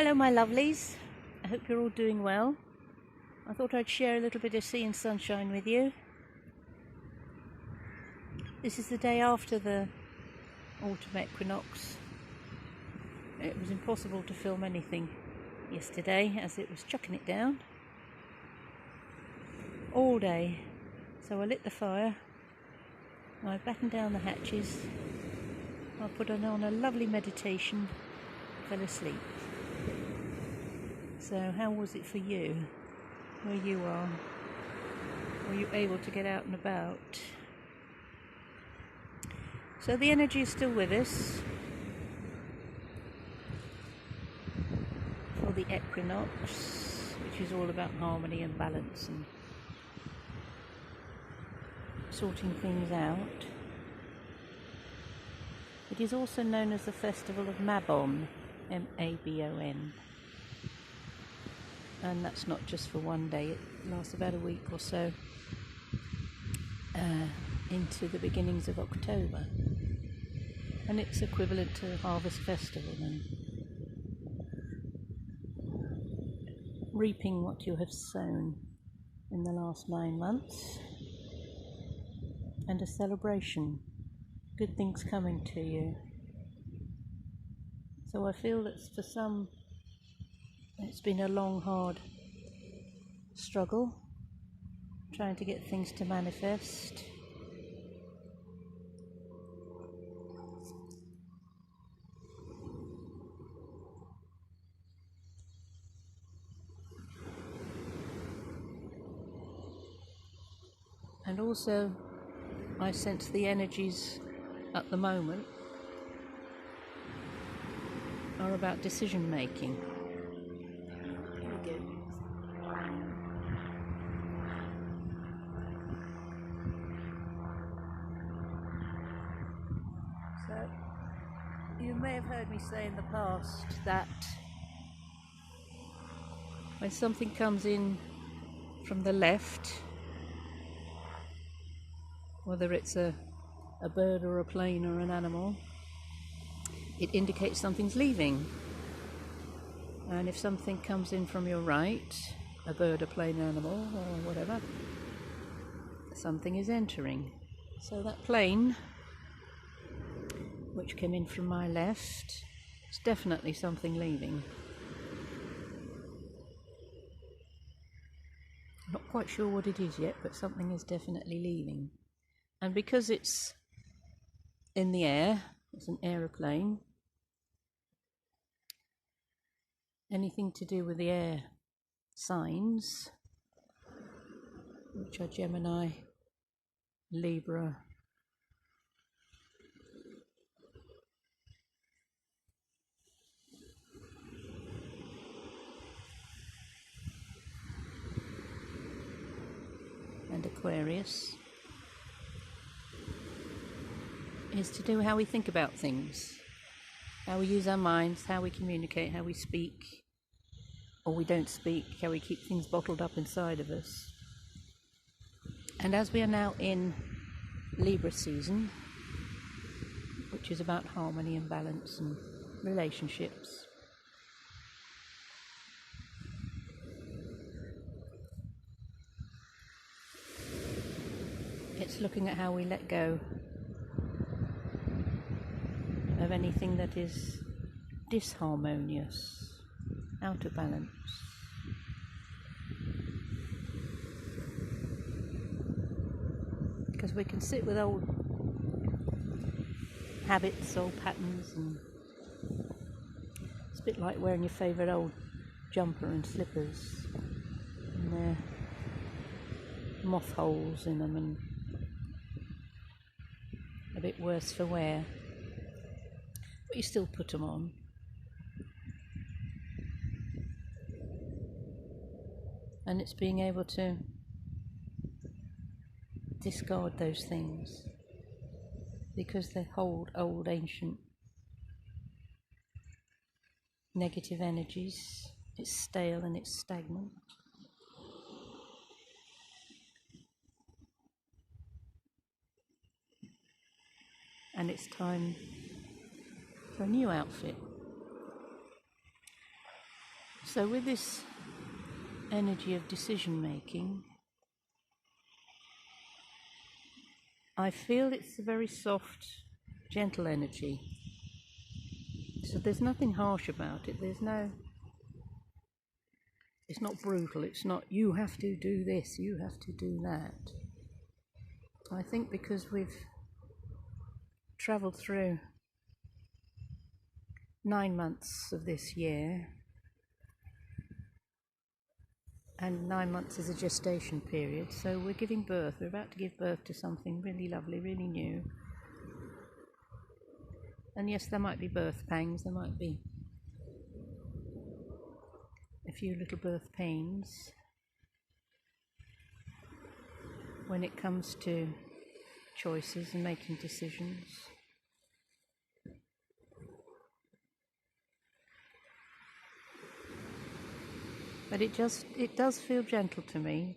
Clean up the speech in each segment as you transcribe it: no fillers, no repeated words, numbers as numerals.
Hello my lovelies, I hope you're all doing well. I thought I'd share a little bit of sea and sunshine with you. This is the day after the autumn equinox. It was impossible to film anything yesterday as it was chucking it down all day. So I lit the fire, I battened down the hatches, I put on a lovely meditation, fell asleep. So how was it for you, where you are? Were you able to get out and about? So the energy is still with us for the equinox, which is all about harmony and balance and sorting things out. It is also known as the Festival of Mabon, M-A-B-O-N. And that's not just for one day, it lasts about a week or so into the beginnings of October. And it's equivalent to Harvest Festival and reaping what you have sown in the last 9 months, and a celebration, good things coming to you. So I feel that for some it's been a long, hard struggle, trying to get things to manifest. And also, I sense the energies at the moment are about decision making. So, you may have heard me say in the past that when something comes in from the left, whether it's a bird or a plane or an animal, it indicates something's leaving. And if something comes in from your right, a bird, a plane, animal, or whatever, something is entering. So that plane, which came in from my left, is definitely something leaving. Not quite sure what it is yet, but something is definitely leaving. And because it's in the air, it's an aeroplane, anything to do with the air signs, which are Gemini, Libra, and Aquarius, is to do how we think about things, how we use our minds, how we communicate, how we speak, or we don't speak, how we keep things bottled up inside of us. And as we are now in Libra season, which is about harmony and balance and relationships, it's looking at how we let go of anything that is disharmonious, out of balance. Because we can sit with old habits, old patterns, and it's a bit like wearing your favourite old jumper and slippers, and there are moth holes in them and a bit worse for wear, but you still put them on. And it's being able to discard those things because they hold old, ancient, negative energies. It's stale and it's stagnant. And it's time for a new outfit. So with this energy of decision making, I feel it's a very soft, gentle energy. So there's nothing harsh about it. It's not brutal. It's not, you have to do this, you have to do that. I think because we've travelled through 9 months of this year, and 9 months is a gestation period, so we're giving birth. We're about to give birth to something really lovely, really new. And yes, there might be birth pangs, there might be a few little birth pains when it comes to choices and making decisions. But it does feel gentle to me.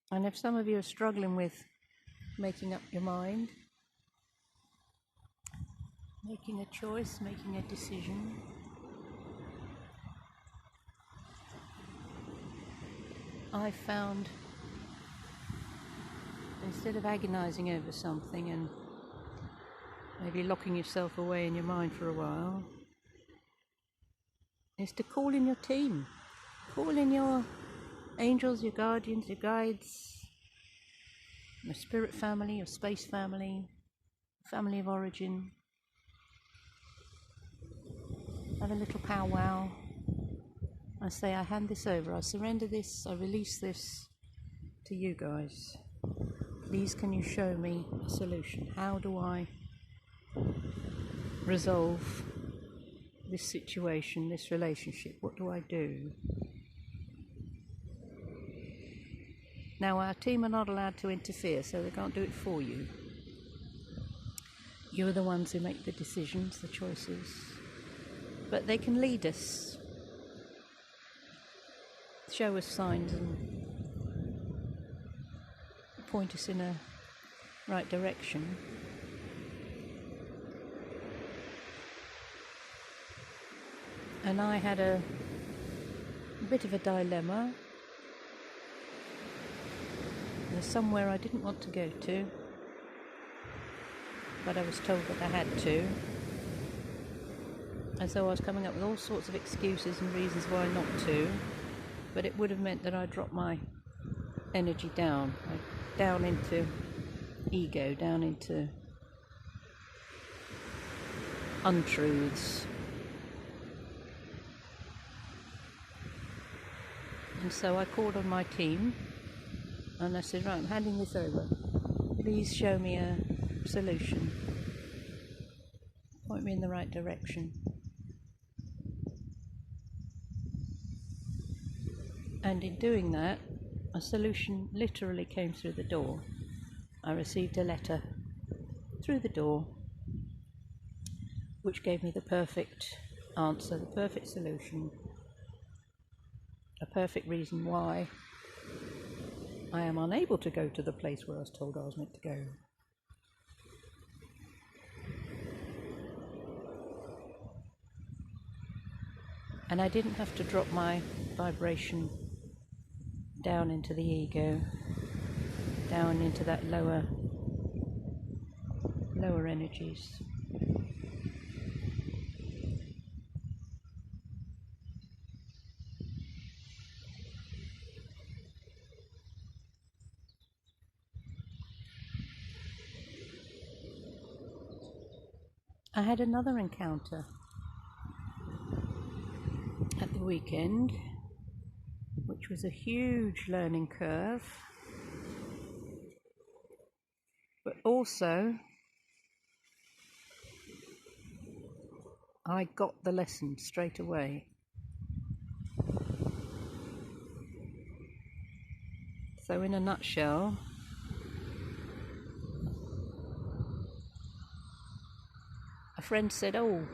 And if some of you are struggling with making up your mind, making a choice, making a decision, I found, instead of agonizing over something and maybe locking yourself away in your mind for a while, is to call in your team. Call in your angels, your guardians, your guides, your spirit family, your space family, family of origin. Have a little powwow. I say, I hand this over, I surrender this, I release this to you guys. Please can you show me a solution? How do I resolve this situation, this relationship? What do I do? Now our team are not allowed to interfere, so they can't do it for you. You're the ones who make the decisions, the choices. But they can lead us, show us signs and point us in a right direction. And I had a bit of a dilemma. There's somewhere I didn't want to go to, but I was told that I had to. And so I was coming up with all sorts of excuses and reasons why not to, but it would have meant that I dropped my energy down into ego, down into untruths. And so I called on my team and I said, right, I'm handing this over. Please show me a solution. Point me in the right direction. And in doing that, a solution literally came through the door. I received a letter through the door which gave me the perfect answer, the perfect solution, a perfect reason why I am unable to go to the place where I was told I was meant to go. And I didn't have to drop my vibration down into the ego, down into that lower energies. I had another encounter at the weekend, which was a huge learning curve, but also I got the lesson straight away. So in a nutshell, a friend said, oh,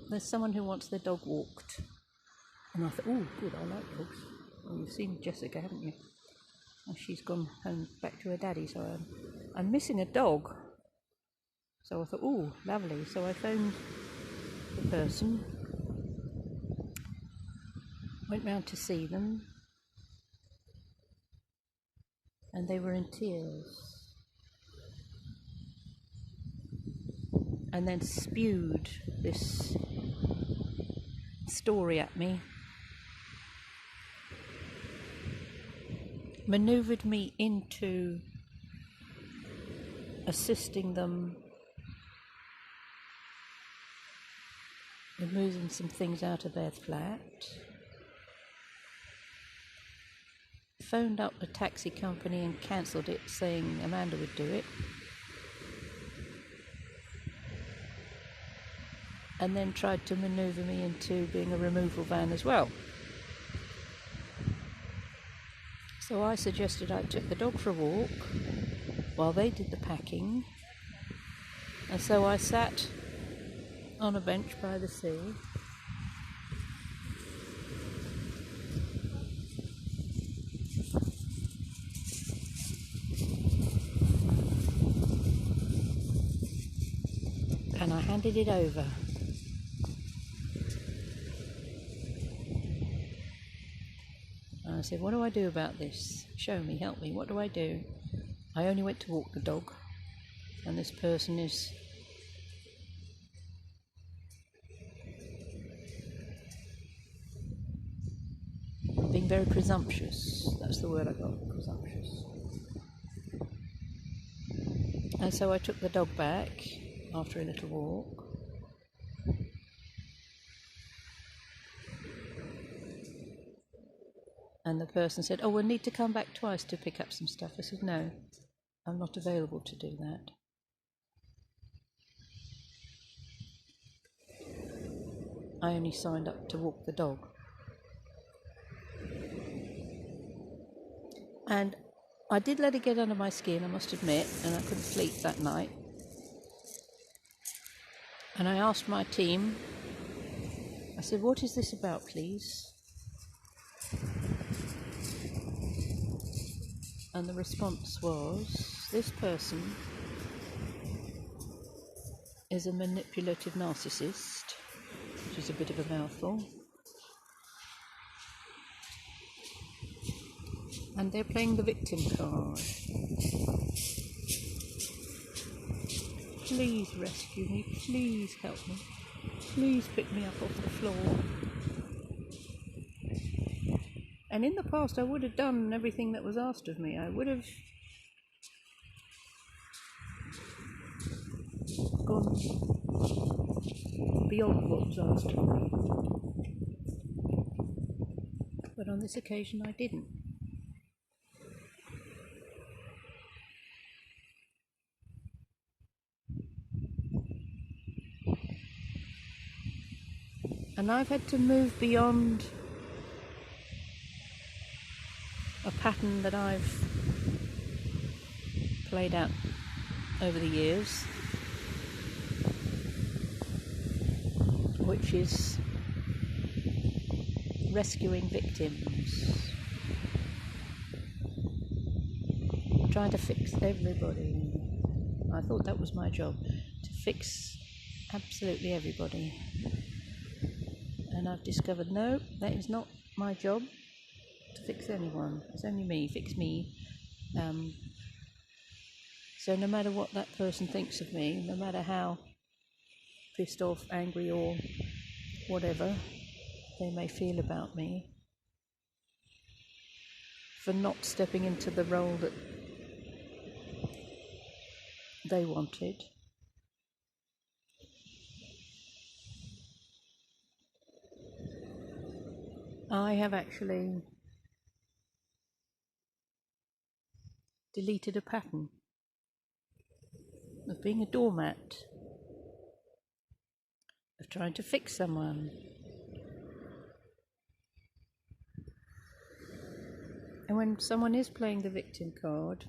there's someone who wants their dog walked. And I thought, oh, good, I like dogs. Well, you've seen Jessica, haven't you? Well, she's gone home back to her daddy, so I'm missing a dog. So I thought, oh, lovely. So I phoned the person, went round to see them, and they were in tears. And then spewed this story at me, manoeuvred me into assisting them with moving some things out of their flat, phoned up the taxi company and cancelled it, saying Amanda would do it, and then tried to manoeuvre me into being a removal van as well. So I suggested I took the dog for a walk while they did the packing, and so I sat on a bench by the sea, and I handed it over. And I said, what do I do about this? Show me, help me, what do I do? I only went to walk the dog, and this person is being very presumptuous. That's the word I got, presumptuous. And so I took the dog back after a little walk. And the person said, oh, we'll need to come back twice to pick up some stuff. I said, no, I'm not available to do that. I only signed up to walk the dog. And I did let it get under my skin, I must admit, and I couldn't sleep that night. And I asked my team, I said, what is this about, please? And the response was, this person is a manipulative narcissist, which is a bit of a mouthful, and they're playing the victim card. Please rescue me, please help me, please pick me up off the floor. And in the past I would have done everything that was asked of me. I would have gone beyond what was asked of me. But on this occasion I didn't. And I've had to move beyond a pattern that I've played out over the years, which is rescuing victims, trying to fix everybody. I thought that was my job, to fix absolutely everybody. And I've discovered, no, that is not my job to fix anyone. It's only me, fix me. So no matter what that person thinks of me, no matter how pissed off, angry or whatever they may feel about me for not stepping into the role that they wanted, I have actually deleted a pattern of being a doormat, of trying to fix someone. And when someone is playing the victim card,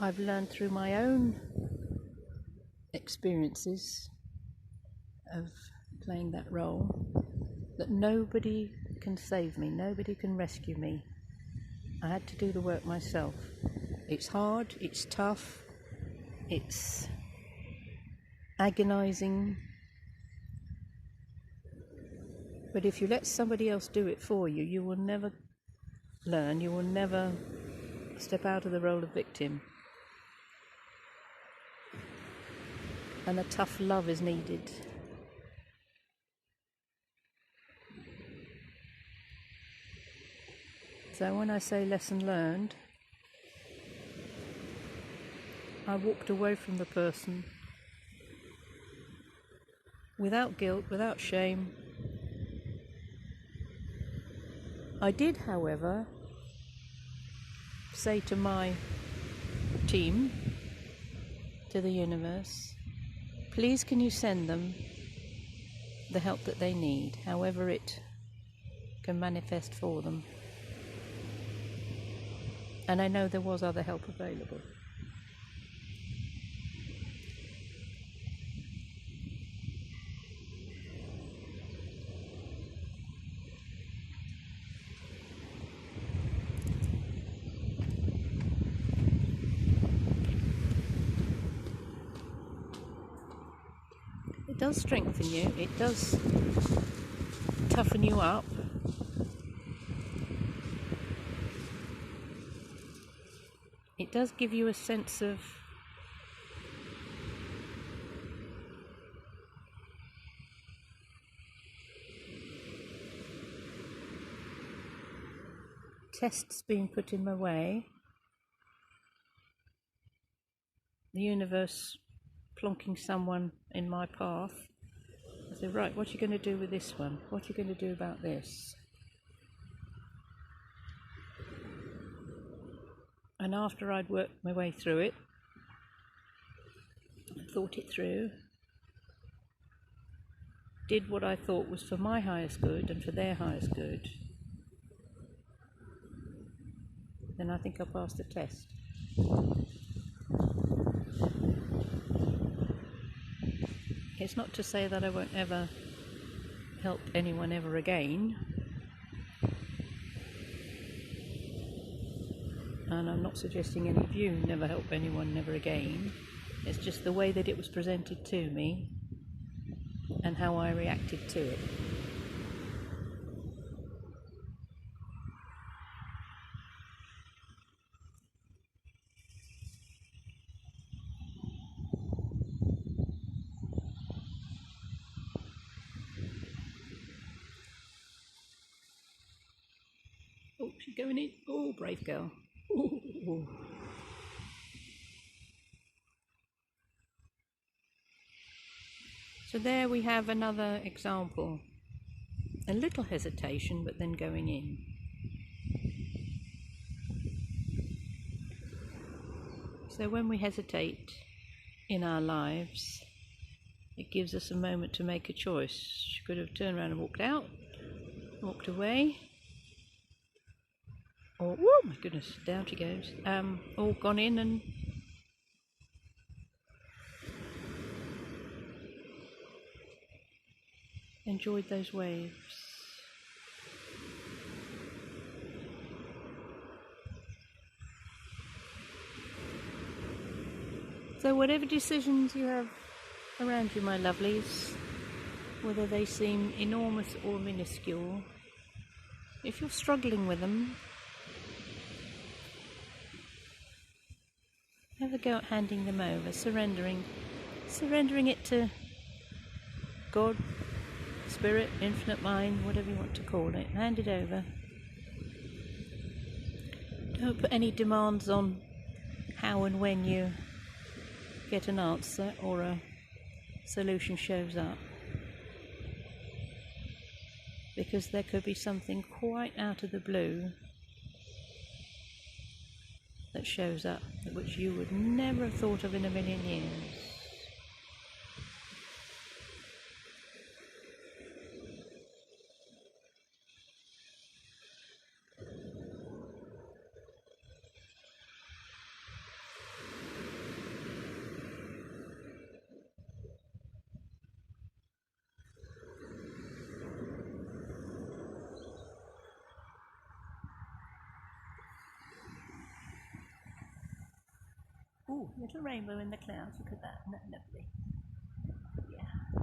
I've learned through my own experiences of playing that role that nobody can save me, nobody can rescue me. I had to do the work myself. It's hard, it's tough, it's agonizing. But if you let somebody else do it for you, you will never learn, you will never step out of the role of victim. And a tough love is needed. So when I say lesson learned, I walked away from the person without guilt, without shame. I did, however, say to my team, to the universe, please can you send them the help that they need, however it can manifest for them. And I know there was other help available. It does strengthen you, it does toughen you up. It does give you a sense of tests being put in my way, the universe plonking someone in my path. I say, right, what are you going to do with this one? What are you going to do about this? And after I'd worked my way through it, thought it through, did what I thought was for my highest good and for their highest good, then I think I passed the test. It's not to say that I won't ever help anyone ever again, and I'm not suggesting any of you never help anyone never again. It's just the way that it was presented to me and how I reacted to it. Oh, she's going in. Oh, brave girl. Ooh. So there we have another example. A little hesitation, but then going in. So when we hesitate in our lives, it gives us a moment to make a choice. She could have turned around and walked out, walked away, or, oh my goodness, down she goes, or gone in and enjoyed those waves. So whatever decisions you have around you, my lovelies, whether they seem enormous or minuscule, if you're struggling with them, have a go at handing them over, surrendering it to God, Spirit, Infinite Mind, whatever you want to call it. Hand it over. Don't put any demands on how and when you get an answer or a solution shows up, because there could be something quite out of the blue that shows up, which you would never have thought of in a million years. little rainbow in the clouds. Look at that, isn't that lovely? Yeah.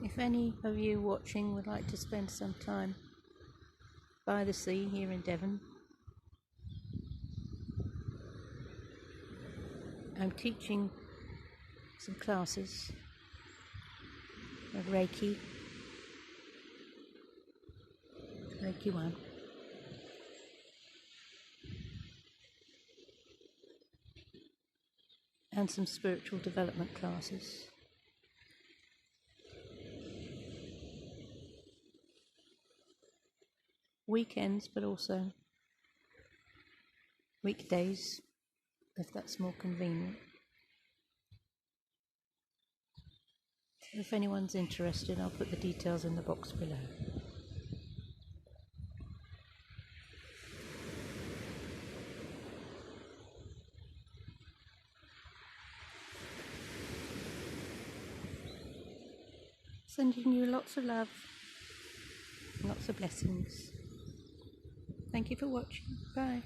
If any of you watching would like to spend some time by the sea here in Devon, I'm teaching some classes of Reiki, Reiki 1, and some spiritual development classes. Weekends, but also weekdays, if that's more convenient. If anyone's interested, I'll put the details in the box below. Sending you lots of love, lots of blessings. Thank you for watching. Bye.